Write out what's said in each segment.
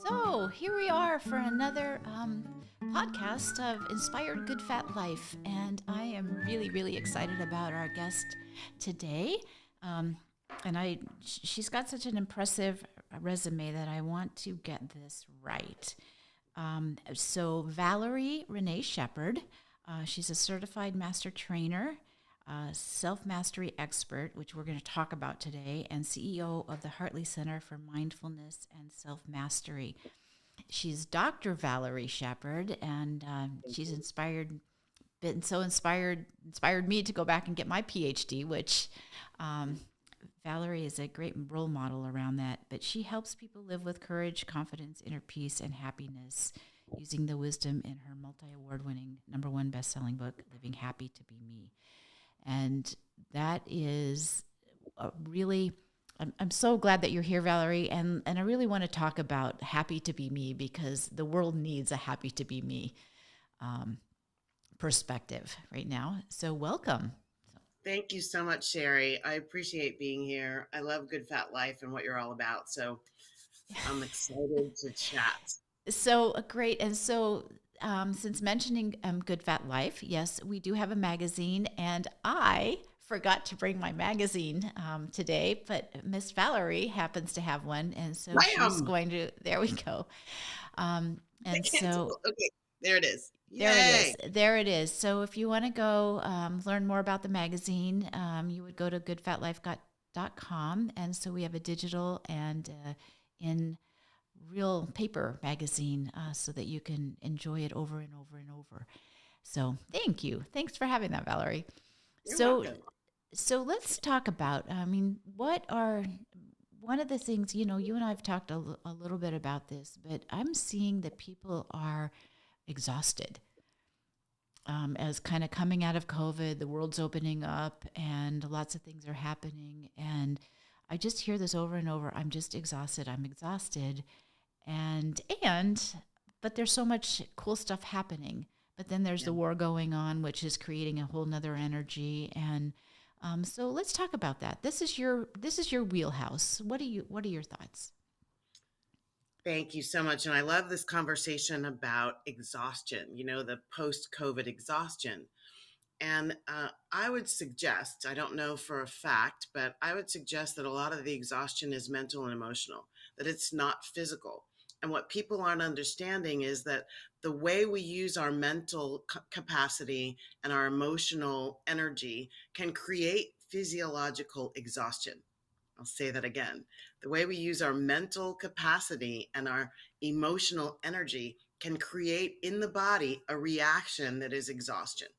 So here we are for another podcast of Inspired Good Fat Life, and I am really, really excited about our guest today. Um, she's got such an impressive resume that I want to get this right. So Valerie Renee Shepard, she's a certified master trainer, self-mastery expert, which we're going to talk about today, and CEO of the Hartley Center for Mindfulness and Self-Mastery. She's Dr. Valerie Shepard, and she's inspired me to go back and get my PhD, which Valerie is a great role model around that. But she helps people live with courage, confidence, inner peace, and happiness using the wisdom in her multi-award-winning #1 best-selling book, Living Happy to Be Me. And that is really, I'm so glad that you're here, Valerie. And I really want to talk about happy to be me, because the world needs a happy to be me perspective right now. So welcome. Thank you so much, Sherri. I appreciate being here. I love Good Fat Life and what you're all about. So I'm excited to chat. So great. And so since mentioning Good Fat Life, yes, we do have a magazine, and I forgot to bring my magazine today, but Miss Valerie happens to have one, and so she's going to, there we go. And so okay, there it is. There it is. There it is. So if you want to go learn more about the magazine, you would go to goodfatlife.com. And so we have a digital and in real paper magazine so that you can enjoy it over and over and over. So thank you. Thanks for having that, Valerie. You're welcome. So let's talk about, what are one of the things, you and I have talked a little bit about this, but I'm seeing that people are exhausted as kind of coming out of COVID, the world's opening up and lots of things are happening. And I just hear this over and over. I'm just exhausted. I'm exhausted. But there's so much cool stuff happening. But then there's the war going on, which is creating a whole nother energy. And so let's talk about that. This is your wheelhouse. What are your thoughts? Thank you so much. And I love this conversation about exhaustion, the post-COVID exhaustion. And I would suggest, I don't know for a fact, but I would suggest that a lot of the exhaustion is mental and emotional, that it's not physical. And what people aren't understanding is that the way we use our mental capacity and our emotional energy can create physiological exhaustion. I'll say that again. The way we use our mental capacity and our emotional energy can create in the body a reaction that is exhaustion.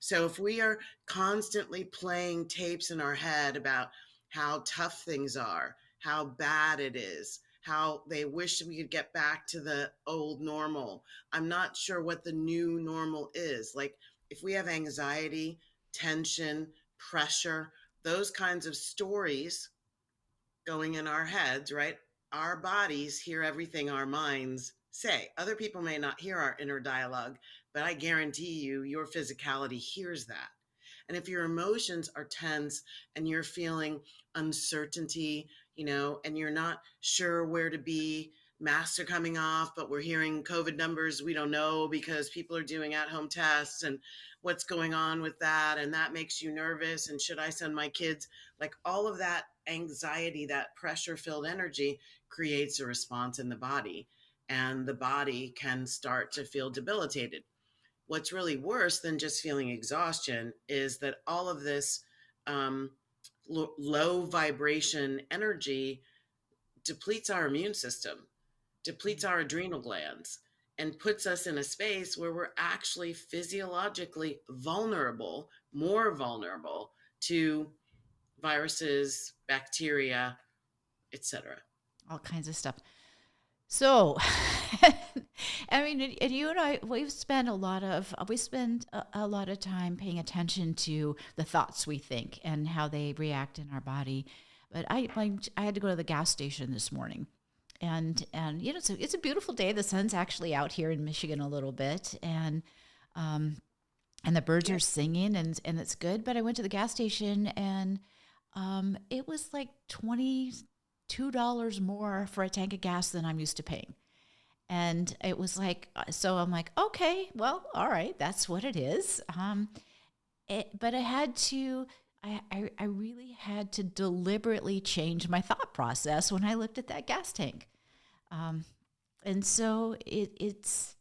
So if we are constantly playing tapes in our head about how tough things are, how bad it is, how they wish we could get back to the old normal, I'm not sure what the new normal is. Like if we have anxiety, tension, pressure, those kinds of stories going in our heads, right? Our bodies hear everything our minds say. Other people may not hear our inner dialogue, but I guarantee you, your physicality hears that. And if your emotions are tense and you're feeling uncertainty, and you're not sure where to be, masks are coming off, but we're hearing COVID numbers we don't know because people are doing at-home tests and what's going on with that. And that makes you nervous. And should I send my kids? Like all of that anxiety, that pressure-filled energy creates a response in the body. And the body can start to feel debilitated. What's really worse than just feeling exhaustion is that all of this low vibration energy depletes our immune system, depletes our adrenal glands, and puts us in a space where we're actually physiologically vulnerable, more vulnerable to viruses, bacteria, etc. All kinds of stuff. So, and you and I, we spend a lot of time paying attention to the thoughts we think and how they react in our body. But I had to go to the gas station this morning, and so it's a beautiful day. The sun's actually out here in Michigan a little bit, and the birds are singing, and it's good. But I went to the gas station, and it was like $22 more for a tank of gas than I'm used to paying. And it was like, so I'm like, okay, well, all right, that's what it is. But I had to, I really had to deliberately change my thought process when I looked at that gas tank. Um, and so it's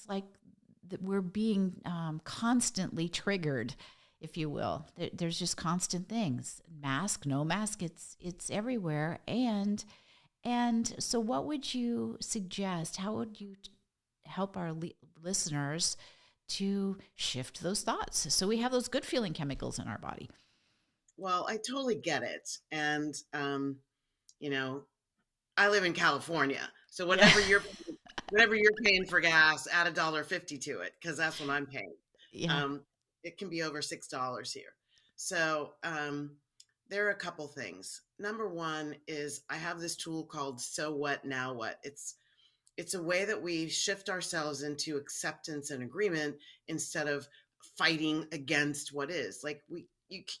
like that we're being constantly triggered, if you will. There's just constant things. Mask, no mask, it's everywhere. And so, what would you suggest? How would you help our listeners to shift those thoughts so we have those good feeling chemicals in our body? Well, I totally get it. And, you know, I live in California. So Yeah. whatever you're paying for gas, add $1.50 to it, because that's what I'm paying. Yeah. Um, it can be over $6 here. So there are a couple things. Number one is I have this tool called So What Now What. It's a way that we shift ourselves into acceptance and agreement instead of fighting against what is. Like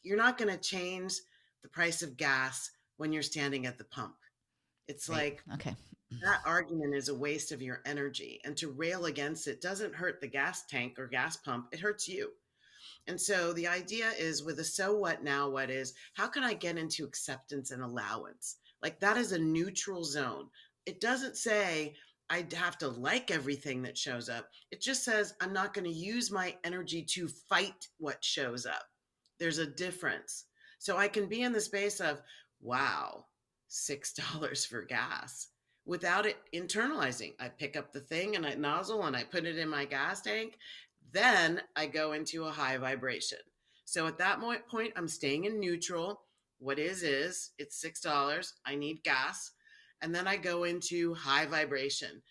you're not going to change the price of gas when you're standing at the pump. It's Right. like Okay. that argument is a waste of your energy, and to rail against it doesn't hurt the gas tank or gas pump, it hurts you. And so the idea is with a so what now what is, how can I get into acceptance and allowance? Like that is a neutral zone. It doesn't say I have to like everything that shows up. It just says I'm not going to use my energy to fight what shows up. There's a difference. So I can be in the space of, wow, $6 for gas without it internalizing. I pick up the thing and I nozzle and I put it in my gas tank, then I go into a high vibration. So at that point, I'm staying in neutral. What is, it's $6. I need gas. And then I go into high vibration.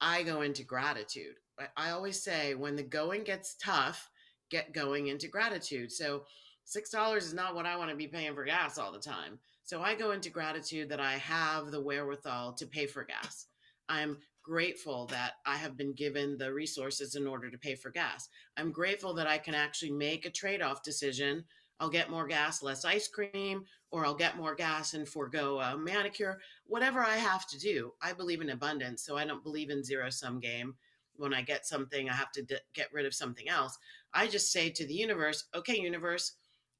I go into gratitude. I always say when the going gets tough, get going into gratitude. So $6 is not what I want to be paying for gas all the time. So I go into gratitude that I have the wherewithal to pay for gas. I'm grateful that I have been given the resources in order to pay for gas. I'm grateful that I can actually make a trade off decision. I'll get more gas, less ice cream, or I'll get more gas and forego a manicure. Whatever I have to do, I believe in abundance. So I don't believe in zero sum game. When I get something, I have to get rid of something else. I just say to the universe, okay, universe,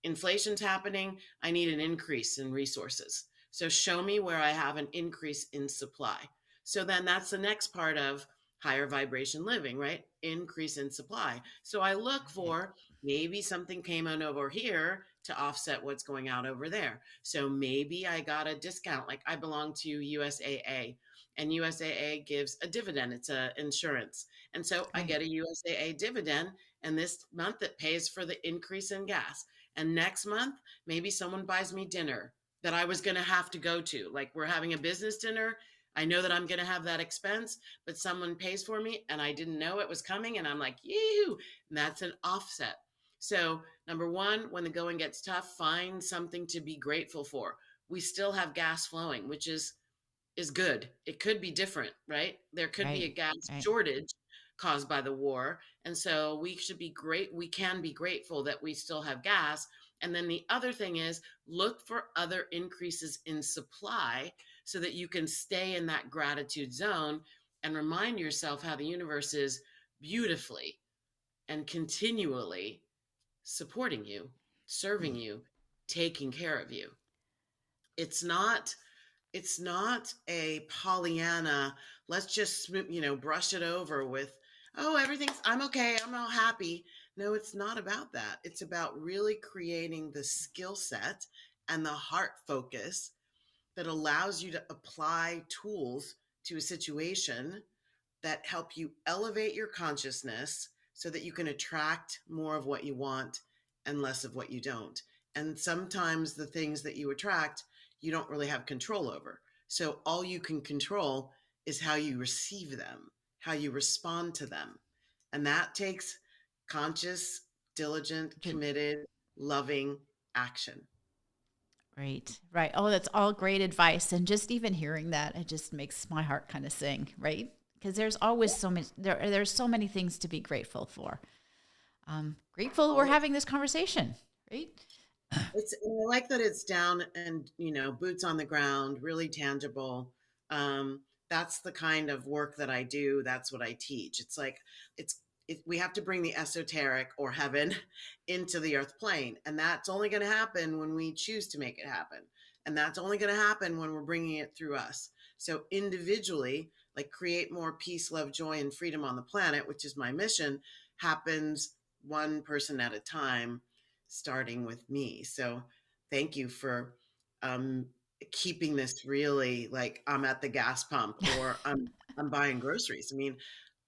inflation's happening. I need an increase in resources. So show me where I have an increase in supply. So then that's the next part of higher vibration living, right? Increase in supply. So I look Right. for maybe something came on over here to offset what's going out over there. So maybe I got a discount. Like I belong to USAA, and USAA gives a dividend. It's a insurance. And so I Right. get a USAA dividend, and this month it pays for the increase in gas. And next month, maybe someone buys me dinner that I was going to have to go to. Like we're having a business dinner. I know that I'm going to have that expense, but someone pays for me and I didn't know it was coming. And I'm like, yoo, and that's an offset. So, number one, when the going gets tough, find something to be grateful for. We still have gas flowing, which is good. It could be different, right? There could be Right. a gas Right. shortage caused by the war. And so we should be great. We can be grateful that we still have gas. And then the other thing is look for other increases in supply so that you can stay in that gratitude zone and remind yourself how the universe is beautifully and continually supporting you, serving you, taking care of you. It's not it's not a Pollyanna, let's just, brush it over with, oh, everything's, I'm okay, I'm all happy. No, it's not about that. It's about really creating the skill set and the heart focus that allows you to apply tools to a situation that help you elevate your consciousness so that you can attract more of what you want and less of what you don't. And sometimes the things that you attract, you don't really have control over. So all you can control is how you receive them, how you respond to them. And that takes conscious, diligent, Good. committed, loving action. Right. Right. Oh, that's all great advice. And just even hearing that, it just makes my heart kind of sing, right? Because there's always so many there's so many things to be grateful for. Grateful we're All having this conversation, right? I like that it's down and, boots on the ground, really tangible. that's the kind of work that I do. That's what I teach. It's like, we have to bring the esoteric or heaven into the earth plane. And that's only going to happen when we choose to make it happen. And that's only going to happen when we're bringing it through us. So individually, like create more peace, love, joy, and freedom on the planet, which is my mission, happens one person at a time, starting with me. So thank you for um, keeping this really like I'm at the gas pump or I'm buying groceries. I mean,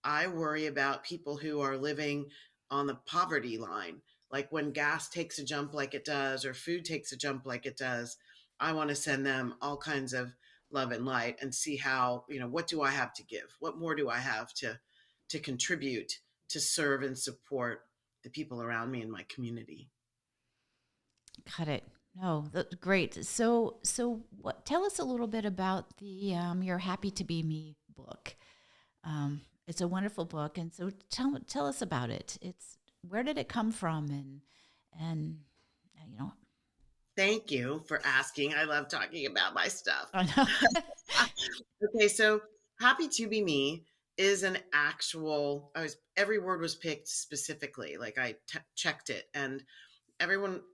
I worry about people who are living on the poverty line. Like when gas takes a jump like it does, or food takes a jump like it does, I want to send them all kinds of love and light and see how, what do I have to give? What more do I have to contribute to serve and support the people around me in my community? Got it. No, that's great. So what? Tell us a little bit about the your Happy to Be Me book. It's a wonderful book, and so tell us about it. It's where did it come from, and you know, Thank you for asking. I love talking about my stuff. I know. Okay, so Happy to Be Me is an actual, every word was picked specifically. Like I checked it. And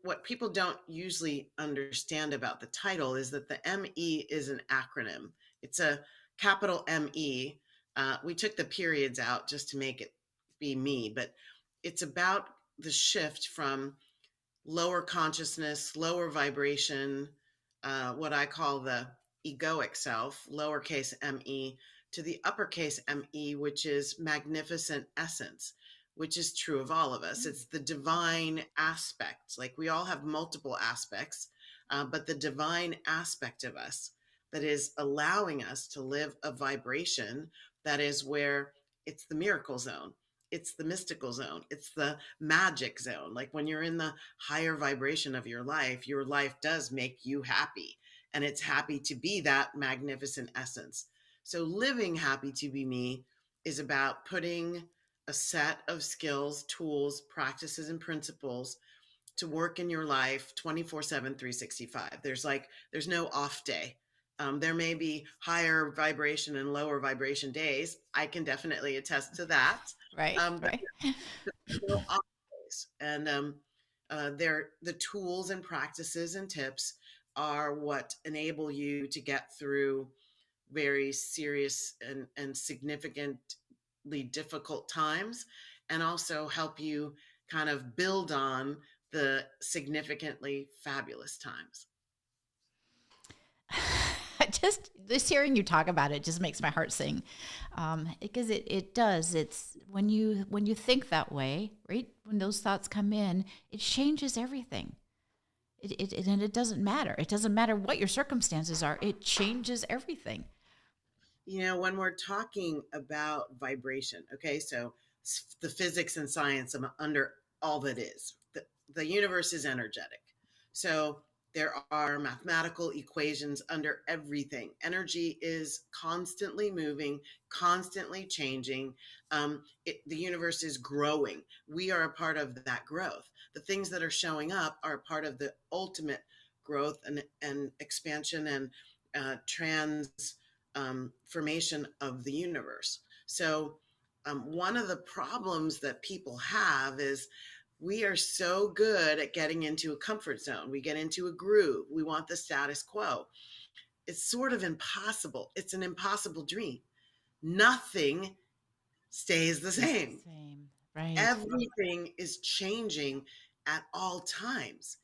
what people don't usually understand about the title is that the ME is an acronym. It's a capital ME. We took the periods out just to make it be me, but it's about the shift from lower consciousness, lower vibration, what I call the egoic self, lowercase me, to the uppercase me, which is magnificent essence, which is true of all of us. It's the divine aspect. Like we all have multiple aspects, but the divine aspect of us that is allowing us to live a vibration that is where it's the miracle zone. It's the mystical zone. It's the magic zone. Like when you're in the higher vibration of your life does make you happy. And it's happy to be that magnificent essence. So living Happy to Be Me is about putting a set of skills, tools, practices, and principles to work in your life 24/7, 365. There's no off day. There may be higher vibration and lower vibration days. I can definitely attest to that. Right, But right. no off days. And the tools and practices and tips are what enable you to get through very serious and significantly difficult times, and also help you kind of build on the significantly fabulous times. Just hearing you talk about it just makes my heart sing, because it does. It's when you think that way, right? When those thoughts come in, it changes everything. And it doesn't matter. It doesn't matter what your circumstances are. It changes everything. When we're talking about vibration, okay, so the physics and science under all that is, the universe is energetic. So there are mathematical equations under everything. Energy is constantly moving, constantly changing. The universe is growing. We are a part of that growth. The things that are showing up are a part of the ultimate growth and expansion and formation of the universe. So, one of the problems that people have is we are so good at getting into a comfort zone. We get into a groove. We want the status quo. It's sort of impossible. It's an impossible dream. Nothing stays the same. Same, right? Everything is changing at all times.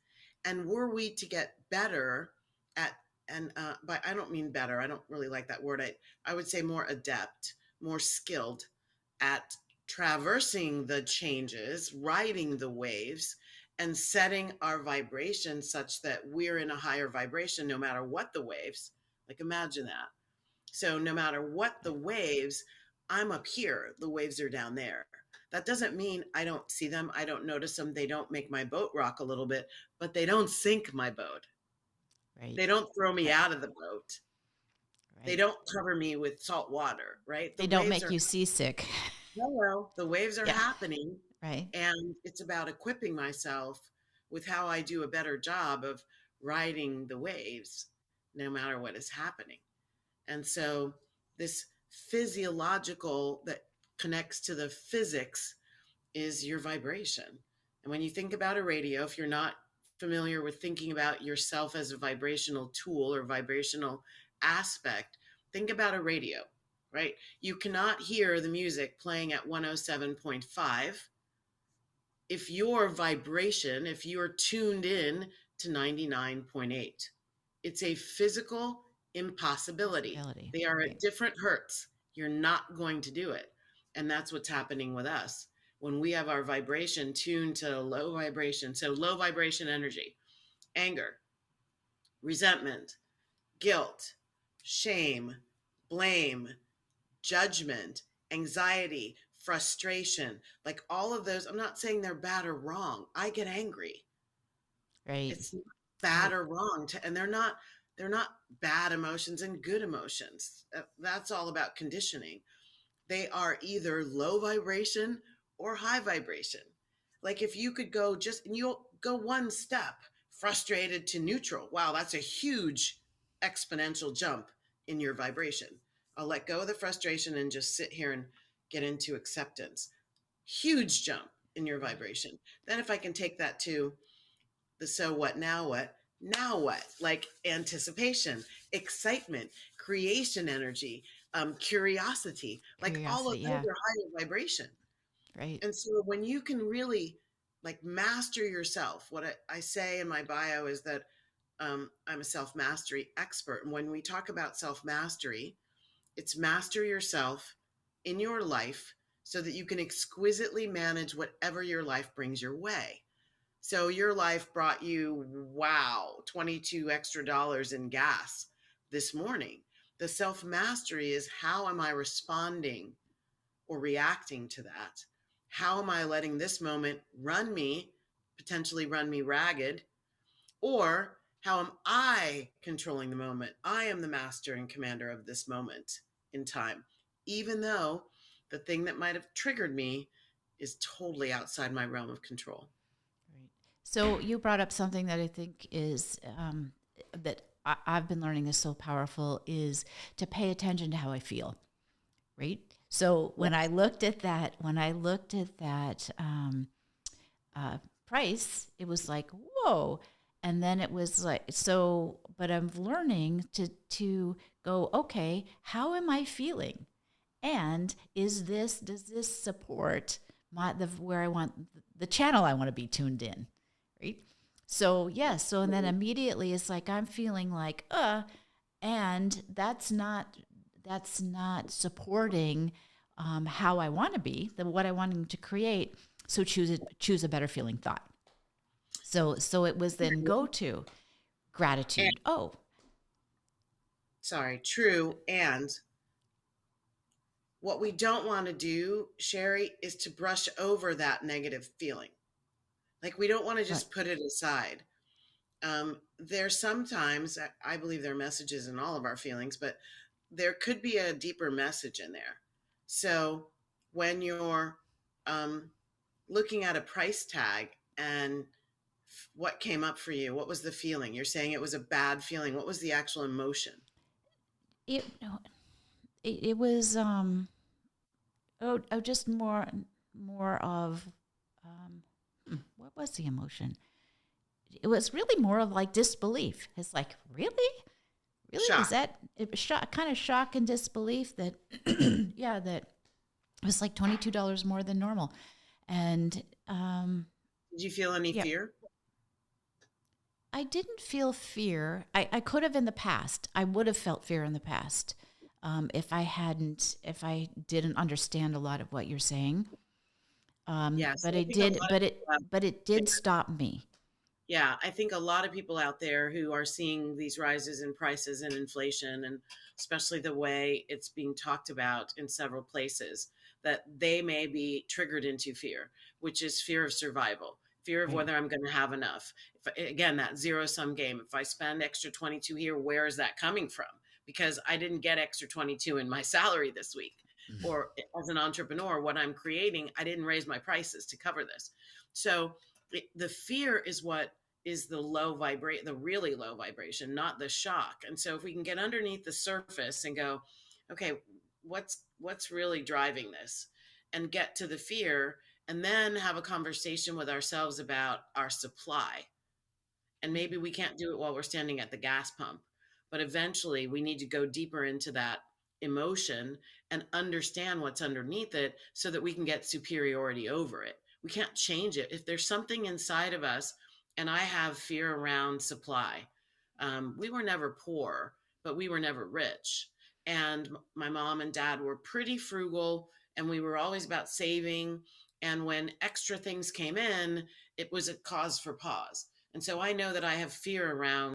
And were we to get better at, and but I don't mean better, I don't really like that word. I would say more adept, more skilled at traversing the changes, riding the waves, and setting our vibration such that we're in a higher vibration no matter what the waves. Like imagine that. So no matter what the waves, I'm up here, the waves are down there. That doesn't mean I don't see them, I don't notice them, they don't make my boat rock a little bit, but they don't sink my boat. Right, They don't throw me right, out of the boat. They right. don't cover me with salt water, right? The They don't waves make are, you seasick. hello, the waves are Yeah, happening. right. And it's about equipping myself with how I do a better job of riding the waves no matter what is happening. And so this physiological that connects to the physics is your vibration. And when you think about a radio, if you're not familiar with thinking about yourself as a vibrational tool or vibrational aspect, think about a radio, right? You cannot hear the music playing at 107.5 if your vibration, if you're tuned in to 99.8. It's a physical impossibility. Ability. They are at Right. different hertz. You're not going to do it. And that's what's happening with us. When we have our vibration tuned to low vibration, so low vibration energy, anger, resentment, guilt, shame, blame, judgment, anxiety, frustration, like all of those. I'm not saying they're bad or wrong. I get angry. Right. It's not bad Right. or wrong and they're not bad emotions and good emotions. That's all about conditioning. They are either low vibration or high vibration. Like if you could go just, and you'll go one step, frustrated to neutral. Wow, that's a huge exponential jump in your vibration. I'll let go of the frustration and just sit here and get into acceptance. Huge jump in your Right. vibration. Then if I can take that to the so what, now what? Now what? Like anticipation, excitement, creation energy, curiosity, like all of Curiosity. those Yeah. are higher vibration. Right. And so when you can really like master yourself, what I say in my bio is that I'm a self mastery expert. And when we talk about self mastery, it's master yourself in your life so that you can exquisitely manage whatever your life brings your way. So your life brought you, wow, 22 extra dollars in gas this morning. The self mastery is how am I responding or reacting to that? How am I letting this moment run me, potentially run me ragged? Or how am I controlling the moment? I am the master and commander of this moment in time, even though the thing that might have triggered me is totally outside my realm of control. Right. So you brought up something that I think is that I've been learning is so powerful is to pay attention to how I feel. Right. So Yes. when I looked at that uh, price, it was like whoa, and then it was like so. But I'm learning to go okay. How am I feeling? And does this support the where I want the channel I want to be tuned in, right? So yes, so and then immediately it's like I'm feeling like and that's not supporting how I want to be, what I want to create. So choose a better feeling thought. So it was then go to And gratitude. Oh, sorry, true. And what we don't want to do, Sherri, is to brush over that negative feeling. Like we don't want to right. just put it aside. There's sometimes, I believe there are messages in all of our feelings, but there could be a deeper message in there. So when you're um, looking at a price tag and what came up for you, what was the feeling? You're saying it was a bad feeling. What was the actual emotion? It it was just more of what was the emotion? It was really more of like disbelief. It's like, really, is Shock. that it was kind of shock and disbelief that yeah, that it was like $22 more than normal, and Did you feel any yeah, fear? I didn't feel fear. I could have in the past. I would have felt fear in the past if I didn't understand a lot of what you're saying. Yes. But I it think a lot did. of people have But it did stop me. Yeah, I think a lot of people out there who are seeing these rises in prices and inflation, and especially the way it's being talked about in several places, that they may be triggered into fear, which is fear of survival, fear of Right. whether I'm going to have enough. Again, that zero sum game. If I spend extra 22 here, where is that coming from? Because I didn't get extra 22 in my salary this week. Or as an entrepreneur, what I'm creating, I didn't raise my prices to cover this. So the fear is what is the really low vibration, not the shock. And so if we can get underneath the surface and go, okay, what's really driving this, and get to the fear, and then have a conversation with ourselves about our supply. And maybe we can't do it while we're standing at the gas pump, but eventually we need to go deeper into that emotion and understand what's underneath it so that we can get superiority over it. We can't change it. If there's something inside of us, and I have fear around supply, we were never poor, but we were never rich. And my mom and dad were pretty frugal, and we were always about saving. And when extra things came in, it was a cause for pause. And so I know that I have fear around